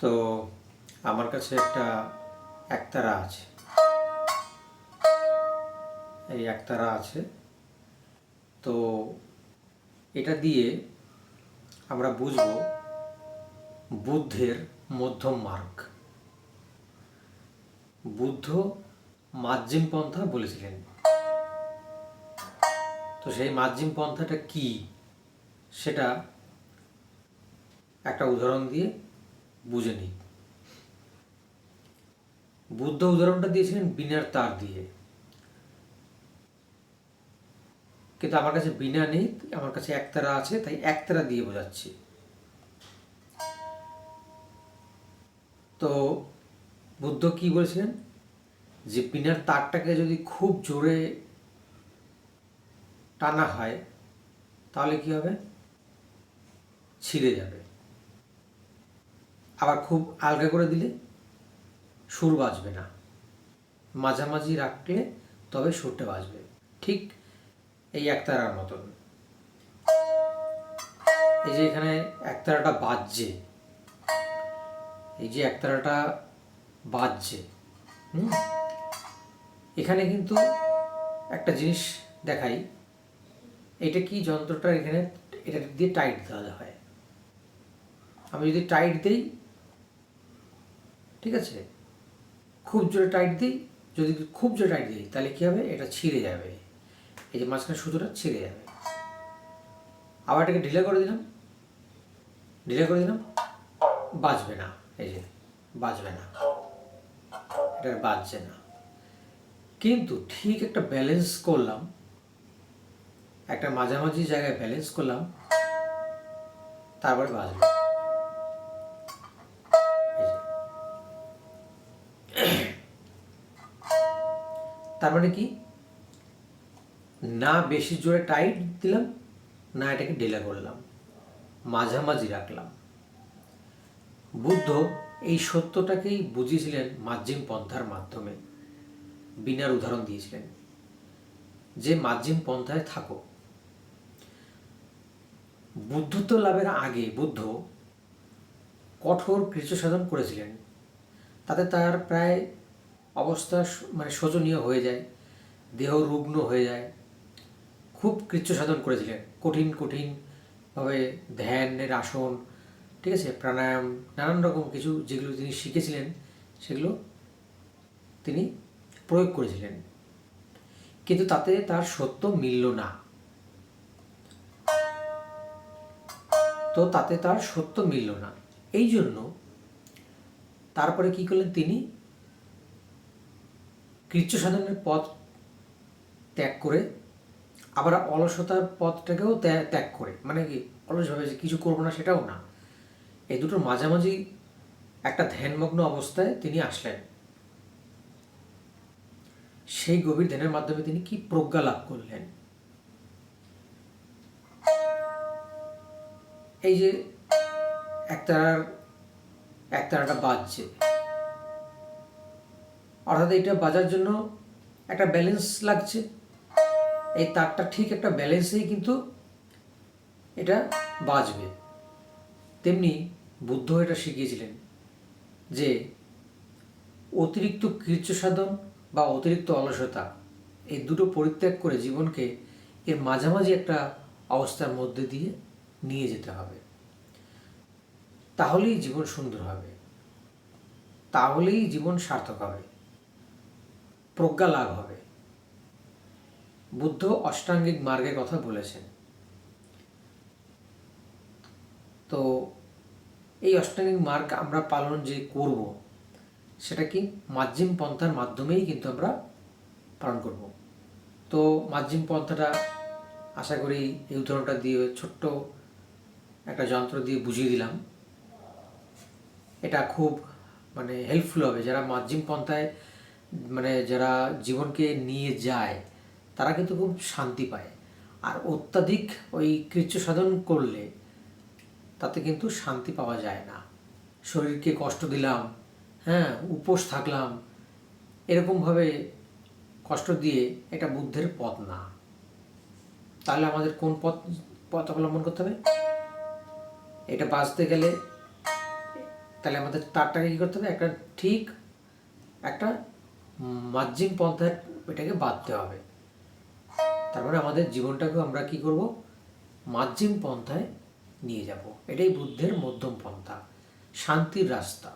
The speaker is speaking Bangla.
তো আমার কাছে একটা একতারা আছে, এই একতারা আছে। তো এটা দিয়ে আমরা বুঝব বুদ্ধের মধ্যম মার্গ। বুদ্ধ মার্জিম পন্থা বলেছিলেন। তো সেই মার্জিম পন্থাটা কি সেটা একটা উদাহরণ দিয়ে বুঝে নিই। বুদ্ধ উদাহরণটা দিয়েছিলেন বীণার তার দিয়ে, কিন্তু আমার কাছে বীণা নেই, আমার কাছে একতারা আছে, তাই একতারা দিয়ে বোঝাচ্ছি। তো বুদ্ধ কি বলেছিলেন, যে বীণার তারটাকে যদি খুব জোরে টানা হয় তাহলে কি হবে, ছিঁড়ে যাবে। আবার খুব আলগা করে দিলে সুর বাজবে না, মাঝামাঝি রাখলে তবে সুরটা বাজবে। ঠিক এই একতারার মতন। এই যে এখানে একতারাটা বাজছে, এই যে একতারাটা বাজছে, এখানে কিন্তু একটা জিনিস দেখাই। এটা কি যন্ত্রটা, এখানে এটা দিয়ে টাইট দেওয়া হয়। আমি যদি টাইট দিই, ঠিক আছে, খুব জোরে টাইট দিই, যদি খুব জোরে টাইট দিই তাহলে কী হবে, এটা ছিঁড়ে যাবে। এই যে মাঝখানে সুতোটা ছিঁড়ে যাবে। আবার এটাকে ঢিলা করে দিলাম, বাজবে না। এই যে বাজবে না, এটা বাজছে না। কিন্তু ঠিক একটা ব্যালেন্স করলাম, একটা মাঝামাঝি জায়গায় ব্যালেন্স করলাম, তারপরে বাজবে। তার মানে কি, না বেশি জোরে টাইট দিলাম, না এটাকে ঢিলা করলাম, মাঝামাঝি রাখলাম। বুদ্ধ এই সত্যটাকেই বুঝিয়েছিলেন মার্জিম পন্থার মাধ্যমে। বীণার উদাহরণ দিয়েছিলেন যে মার্জিম পন্থায় থাকো। বুদ্ধত্ব লাভের আগে বুদ্ধ কঠোর কৃচ্ছ সাধন করেছিলেন। তাতে তার প্রায় অবস্থা শোচনীয় হয়ে যায়, দেহ রুগ্ন হয়ে যায়। খুব কৃচ্ছ সাধন করেছিলেন, কঠিনভাবে ধ্যানের আসন, ঠিক আছে, প্রাণায়াম, নানান রকম কিছু যেগুলো তিনি শিখেছিলেন সেগুলো তিনি প্রয়োগ করেছিলেন। কিন্তু তাতে তার সত্য মিলল না। এই জন্য তারপরে কি করলেন, তিনি কৃচ্ছ সাধনের পথ ত্যাগ করে আবার অলসতার পথটাকেও ত্যাগ করে, মানে কি অলসভাবে যে কিছু করবো না সেটাও না, এই দুটোর মাঝামাঝি একটা ধ্যানমগ্ন অবস্থায় তিনি আসলেন। সেই গভীর ধ্যানের মাধ্যমে তিনি কি প্রজ্ঞা লাভ করলেন। এই যে একতারাটা বাজছে, অর্থাৎ এটা বাজার জন্য একটা ব্যালেন্স লাগছে। এই তারটা ঠিক একটা ব্যালেন্সেই কিন্তু এটা বাজবে। তেমনি বুদ্ধ এটা শিখিয়েছিলেন যে অতিরিক্ত কৃচ্ছ সাধন বা অতিরিক্ত অলসতা, এই দুটো পরিত্যাগ করে জীবনকে এর মাঝামাঝি একটা অবস্থার মধ্যে দিয়ে নিয়ে যেতে হবে। তাহলেই জীবন সুন্দর হবে, তাহলেই জীবন সার্থক হবে, প্রজ্ঞা লাভ হবে। বুদ্ধ অষ্টাঙ্গিক মার্গের কথা বলেছেন। তো এই অষ্টাঙ্গিক মার্গ আমরা পালন যে করব, সেটা কি মার্জিম পন্থার মাধ্যমেই কিন্তু আমরা পালন করব। তো মার্জিম পন্থাটা আশা করি এই উদাহরণটা দিয়ে, ছোট্ট একটা যন্ত্র দিয়ে বুঝিয়ে দিলাম। এটা খুব হেল্পফুল হবে যারা মার্জিম পন্থায় যারা জীবনকে নিয়ে যায়, তারা কিন্তু খুব শান্তি পায়। আর অত্যাধিক ওই কৃচ্ছ সাধন করলে তাতে কিন্তু শান্তি পাওয়া যায় না। শরীরকে কষ্ট দিলাম, উপোস থাকলাম, এরকমভাবে কষ্ট দিয়ে এটা বুদ্ধের পথ না। তাহলে আমাদের কোন পথ অবলম্বন করতে হবে? এটা বাঁচতে গেলে তাহলে আমাদের তারটাকে কী করতে হবে, ঠিক একটা মার্জিন পন্থায় এটাকে বাঁধতে হবে। তার মানে আমাদের জীবনটাকেও আমরা কি করব, মার্জিন পন্থায় নিয়ে যাব। এটাই বুদ্ধের মধ্যম পন্থা, শান্তির রাস্তা।